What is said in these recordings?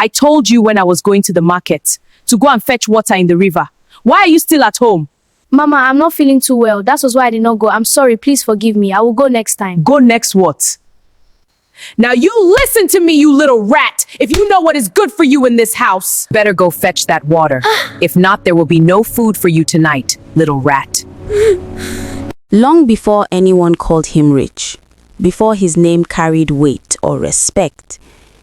I told you when I was going to the market to go and fetch water in the river. Why are you still at home? Mama, I'm not feeling too well. That was why I did not go. I'm sorry. Please forgive me. I will go next time. Go next what? Now you listen to me, you little rat. If you know what is good for you in this house, better go fetch that water. If not, there will be no food for you tonight, little rat. Long before anyone called him rich, before his name carried weight or respect,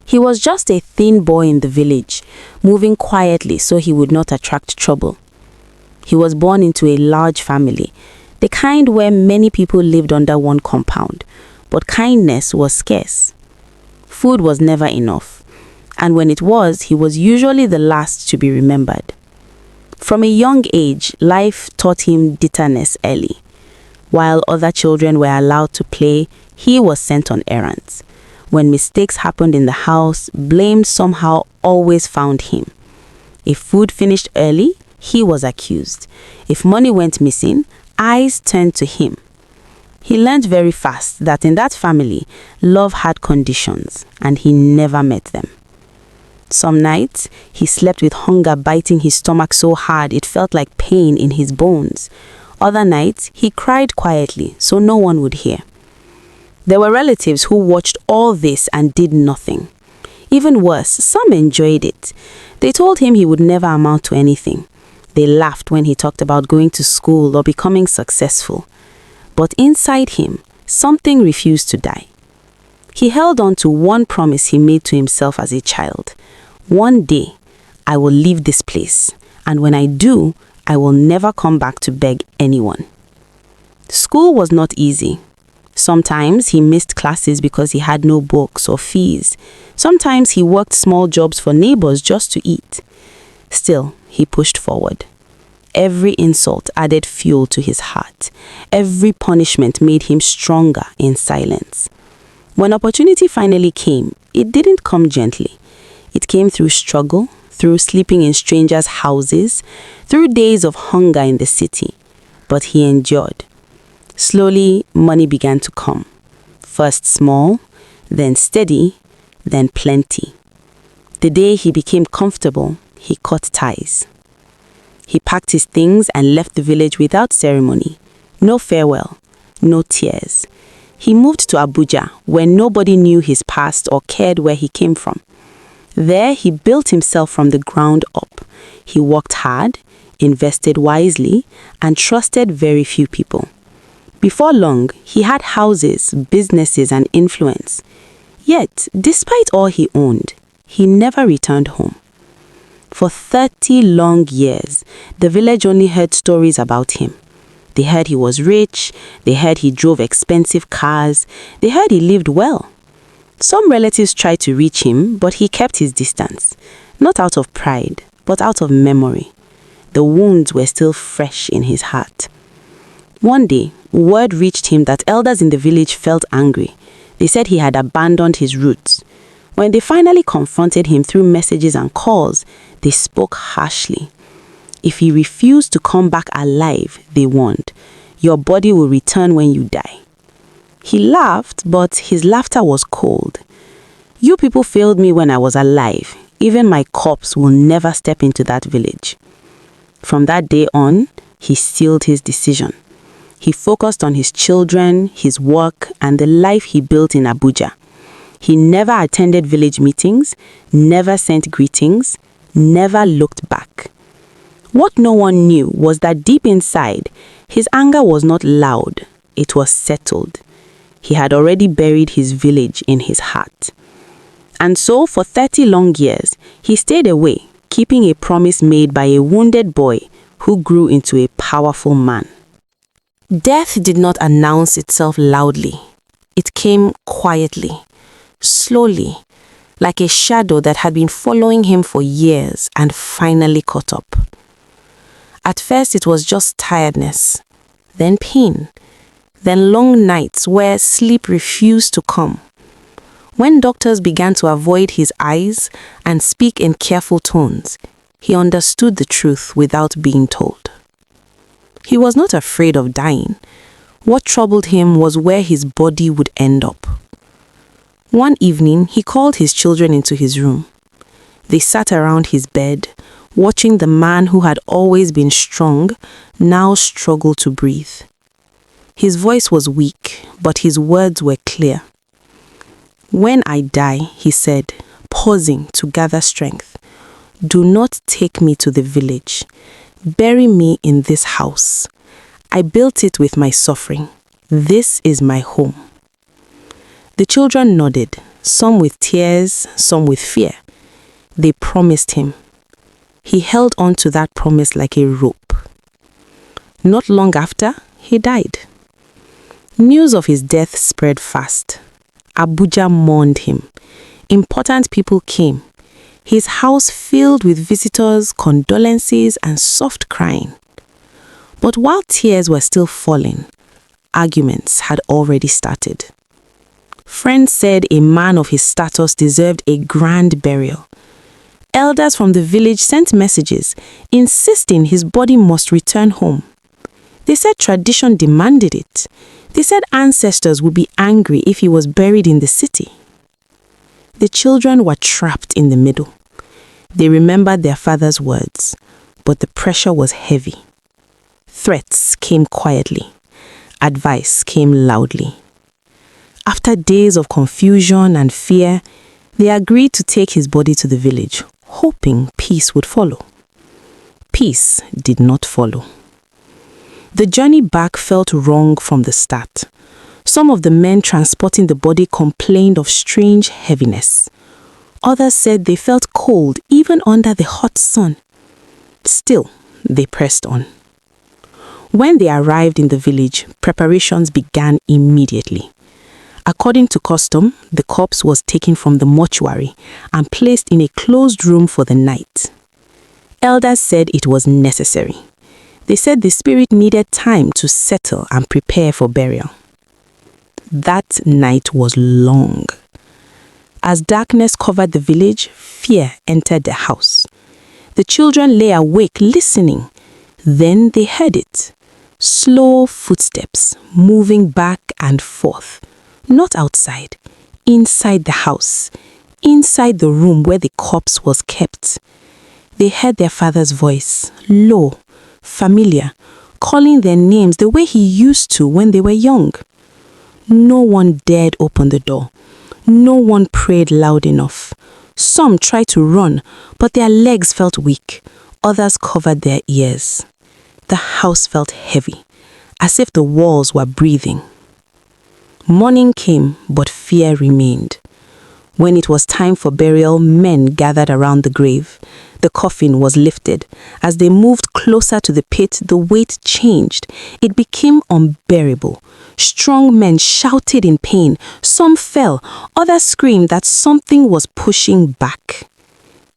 he was just a thin boy in the village, moving quietly so he would not attract trouble. He was born into a large family, the kind where many people lived under one compound, but kindness was scarce. Food was never enough, and when it was, he was usually the last to be remembered. From a young age, life taught him bitterness early. While other children were allowed to play, he was sent on errands. When mistakes happened in the house, blame somehow always found him. If food finished early, he was accused. If money went missing, eyes turned to him. He learned very fast that in that family, love had conditions, and he never met them. Some nights, he slept with hunger biting his stomach so hard it felt like pain in his bones. Other nights, he cried quietly so no one would hear. There were relatives who watched all this and did nothing. Even worse, some enjoyed it. They told him he would never amount to anything. They laughed when he talked about going to school or becoming successful. But inside him, something refused to die. He held on to one promise he made to himself as a child. One day, I will leave this place, and when I do, I will never come back to beg anyone. School was not easy. Sometimes he missed classes because he had no books or fees. Sometimes he worked small jobs for neighbors just to eat. Still, he pushed forward. Every insult added fuel to his heart. Every punishment made him stronger in silence. When opportunity finally came, it didn't come gently. It came through struggle, through sleeping in strangers' houses, through days of hunger in the city. But he endured. Slowly, money began to come. First small, then steady, then plenty. The day he became comfortable, he cut ties. He packed his things and left the village without ceremony. No farewell, no tears. He moved to Abuja, where nobody knew his past or cared where he came from. There, he built himself from the ground up. He worked hard, invested wisely, and trusted very few people. Before long, he had houses, businesses, and influence. Yet, despite all he owned, he never returned home. For 30 long years, the village only heard stories about him. They heard he was rich, they heard he drove expensive cars, they heard he lived well. Some relatives tried to reach him, but he kept his distance, not out of pride, but out of memory. The wounds were still fresh in his heart. One day, word reached him that elders in the village felt angry. They said he had abandoned his roots. When they finally confronted him through messages and calls, they spoke harshly. If he refused to come back alive, they warned, your body will return when you die. He laughed, but his laughter was cold. You people failed me when I was alive. Even my corpse will never step into that village. From that day on, he sealed his decision. He focused on his children, his work, and the life he built in Abuja. He never attended village meetings, never sent greetings, never looked back. What no one knew was that deep inside, his anger was not loud, it was settled. He had already buried his village in his heart. And so, for 30 long years, he stayed away, keeping a promise made by a wounded boy who grew into a powerful man. Death did not announce itself loudly. It came quietly, slowly, like a shadow that had been following him for years and finally caught up. At first it was just tiredness, then pain, then long nights where sleep refused to come. When doctors began to avoid his eyes and speak in careful tones, he understood the truth without being told. He was not afraid of dying. What troubled him was where his body would end up. One evening, he called his children into his room. They sat around his bed, watching the man who had always been strong now struggle to breathe. His voice was weak, but his words were clear. "When I die," he said, pausing to gather strength, "do not take me to the village. Bury me in this house. I built it with my suffering. This is my home." The children nodded, some with tears, some with fear. They promised him. He held on to that promise like a rope. Not long after, he died. News of his death spread fast. Abuja mourned him. Important people came. His house filled with visitors, condolences, and soft crying. But while tears were still falling, arguments had already started. Friends said a man of his status deserved a grand burial. Elders from the village sent messages insisting his body must return home. They said tradition demanded it. They said ancestors would be angry if he was buried in the city. The children were trapped in the middle. They remembered their father's words, but the pressure was heavy. Threats came quietly. Advice came loudly. After days of confusion and fear, they agreed to take his body to the village, hoping peace would follow. Peace did not follow. The journey back felt wrong from the start. Some of the men transporting the body complained of strange heaviness. Others said they felt cold even under the hot sun. Still, they pressed on. When they arrived in the village, preparations began immediately. According to custom, the corpse was taken from the mortuary and placed in a closed room for the night. Elders said it was necessary. They said the spirit needed time to settle and prepare for burial. That night was long. As darkness covered the village, fear entered the house. The children lay awake listening. Then they heard it. Slow footsteps moving back and forth. Not outside, inside the house, inside the room where the corpse was kept. They heard their father's voice, low, familiar, calling their names the way he used to when they were young. No one dared open the door. No one prayed loud enough. Some tried to run, but their legs felt weak. Others covered their ears. The house felt heavy, as if the walls were breathing. Morning came, but fear remained. When it was time for burial, men gathered around the grave. The coffin was lifted. As they moved closer to the pit, the weight changed. It became unbearable. Strong men shouted in pain. Some fell. Others screamed that something was pushing back.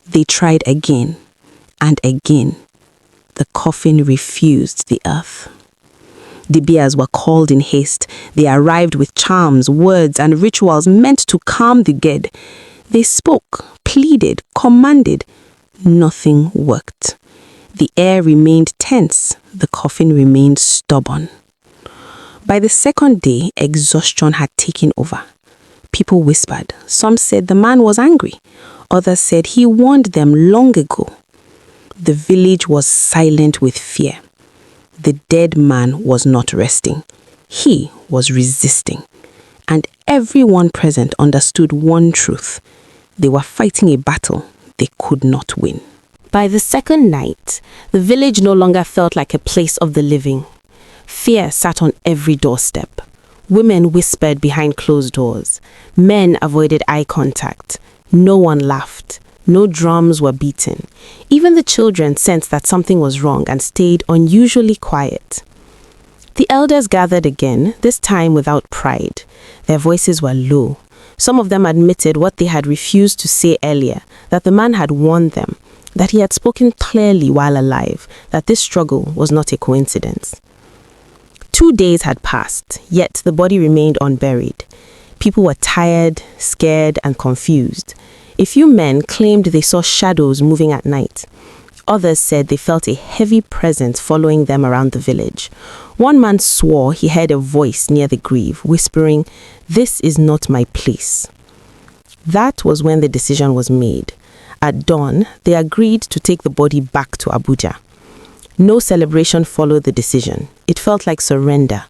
They tried again and again. The coffin refused the earth. The bears were called in haste. They arrived with charms, words, and rituals meant to calm the dead. They spoke, pleaded, commanded. Nothing worked. The air remained tense. The coffin remained stubborn. By the second day, exhaustion had taken over. People whispered. Some said the man was angry. Others said he warned them long ago. The village was silent with fear. The dead man was not resting. He was resisting. And everyone present understood one truth. They were fighting a battle they could not win. By the second night, the village no longer felt like a place of the living. Fear sat on every doorstep. Women whispered behind closed doors. Men avoided eye contact. No one laughed. No drums were beaten. Even the children sensed that something was wrong and stayed unusually quiet. The elders gathered again, this time without pride. Their voices were low. Some of them admitted what they had refused to say earlier, that the man had warned them, that he had spoken clearly while alive, that this struggle was not a coincidence. 2 days had passed, yet the body remained unburied. People were tired, scared, and confused. A few men claimed they saw shadows moving at night. Others said they felt a heavy presence following them around the village. One man swore he heard a voice near the grave, whispering, "This is not my place." That was when the decision was made. At dawn, they agreed to take the body back to Abuja. No celebration followed the decision. It felt like surrender.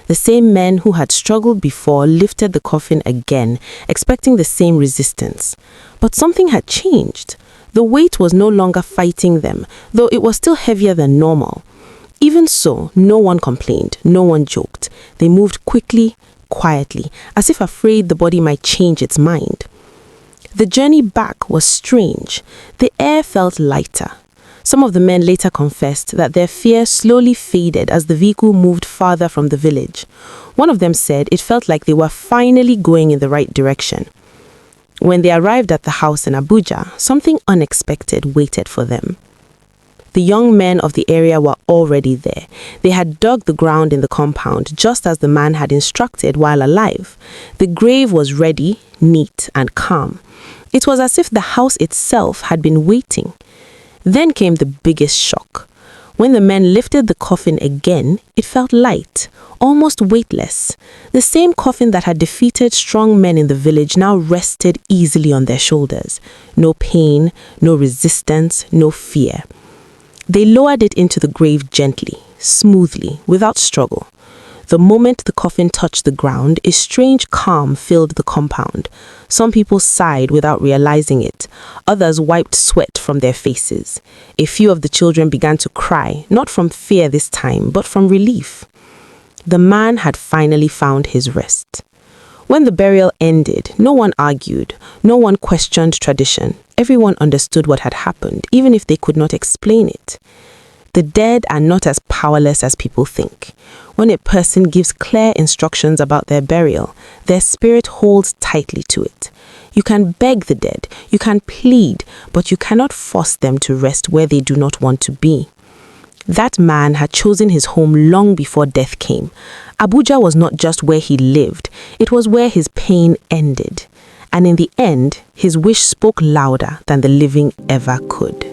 The same men who had struggled before lifted the coffin again, expecting the same resistance. But something had changed. The weight was no longer fighting them, though it was still heavier than normal. Even so, no one complained, no one joked. They moved quickly, quietly, as if afraid the body might change its mind. The journey back was strange. The air felt lighter. Some of the men later confessed that their fear slowly faded as the vehicle moved farther from the village. One of them said it felt like they were finally going in the right direction. When they arrived at the house in Abuja, something unexpected waited for them. The young men of the area were already there. They had dug the ground in the compound just as the man had instructed while alive. The grave was ready, neat, and calm. It was as if the house itself had been waiting. Then came the biggest shock. When the men lifted the coffin again, it felt light, almost weightless. The same coffin that had defeated strong men in the village now rested easily on their shoulders. No pain, no resistance, no fear. They lowered it into the grave gently, smoothly, without struggle. The moment the coffin touched the ground, a strange calm filled the compound. Some people sighed without realizing it. Others wiped sweat from their faces. A few of the children began to cry, not from fear this time, but from relief. The man had finally found his rest. When the burial ended, no one argued, no one questioned tradition. Everyone understood what had happened, even if they could not explain it. The dead are not as powerless as people think. When a person gives clear instructions about their burial, their spirit holds tightly to it. You can beg the dead, you can plead, but you cannot force them to rest where they do not want to be. That man had chosen his home long before death came. Abuja was not just where he lived, it was where his pain ended. And in the end, his wish spoke louder than the living ever could.